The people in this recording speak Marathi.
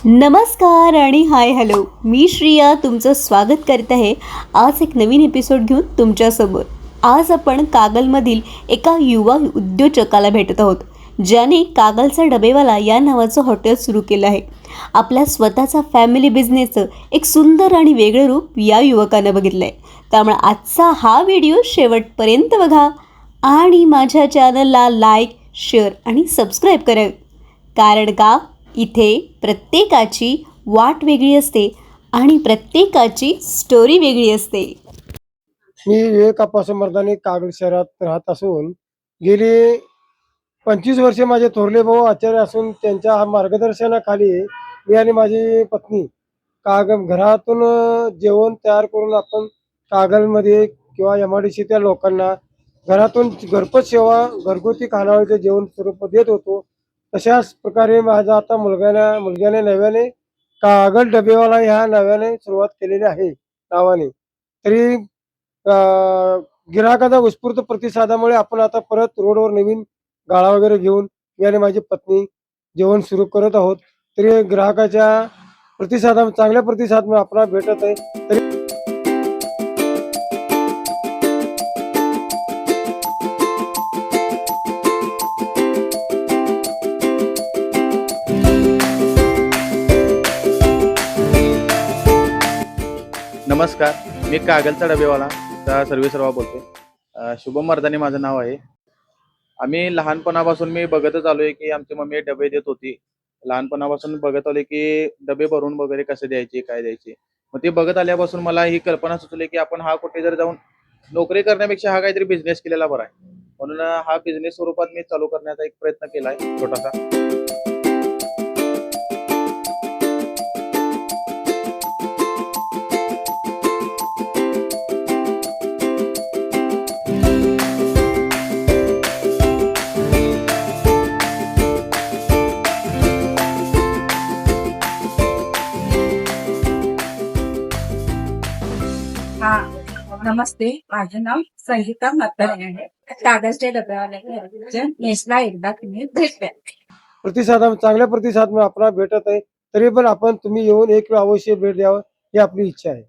नमस्कार आणि हाय हॅलो, मी श्रिया तुमचं स्वागत करत आहे आज एक नवीन एपिसोड घेऊन तुमच्यासमोर. आज आपण कागलमधील एका युवा उद्योजकाला भेटत आहोत, ज्याने कागलचा डबेवाला या नावाचं हॉटेल सुरू केलं आहे. आपल्या स्वतःचा फॅमिली बिझनेसचं एक सुंदर आणि वेगळं रूप या युवकानं बघितलं आहे. त्यामुळे आजचा हा व्हिडिओ शेवटपर्यंत बघा आणि माझ्या चॅनलला लाईक, शेअर आणि सबस्क्राईब करा. कारण का इथे प्रत्येकाची वाट वेगळी असते आणि प्रत्येकाची स्टोरी वेगळी असते. मी विवेक आप्पासाहेब मर्दानी कागल शहरात राहत असून गेली 25 वर्षे माझे थोरले भाऊ आचार्य असून त्यांच्या मार्गदर्शनाखाली मी आणि माझी पत्नी घरातून जेवण तयार करून आपण कागलमध्ये किंवा MIDC त्या लोकांना घरातून घरपोच सेवा घरगुती खानावळीचं जेवण स्वरूप देत होतो. तशाच प्रकारे माझा आता मुलग्याने नव्याने कागल डबेवाला ह्या नव्याने सुरुवात केलेली आहे नावाने. तरी गिराहाकाचा उत्स्फूर्त प्रतिसादामुळे आपण आता परत रोडवर नवीन गाळा वगैरे घेऊन मी आणि माझी पत्नी जेवण सुरू करत आहोत. तरी ग्राहकाच्या चांगल्या प्रतिसाद आपल्याला भेटत आहे. तरी नमस्कार, मी कागलचा डबेवाला सर्वेसर्वा बोलतो. शुभम मर्दानी माझं नाव आहे. आम्ही लहानपणापासून मी बघतच आलोय की आमची मम्मी डबे देत होती. लहानपणापासून बघत आलोय की डबे भरून वगैरे कसे द्यायचे, काय द्यायचे. मग ते बघत आल्यापासून मला ही कल्पना सुचली की आपण हा कुठे जर जाऊन नोकरी करण्यापेक्षा हा काहीतरी बिझनेस केलेला बरा आहे. म्हणून हा बिझनेस स्वरूपात मी चालू करण्याचा एक प्रयत्न केलाय छोटासा. नमस्ते, माझं नाव संगीता म्हातारे आहे. कागलच्या डब्यावाले नेसला एकदा तुम्ही भेटल्या. चांगल्या प्रतिसाद आपल्याला भेटत आहे. तरी पण तुम्ही येऊन एक वेळ अवश्य भेट द्यावं ही आपली इच्छा आहे.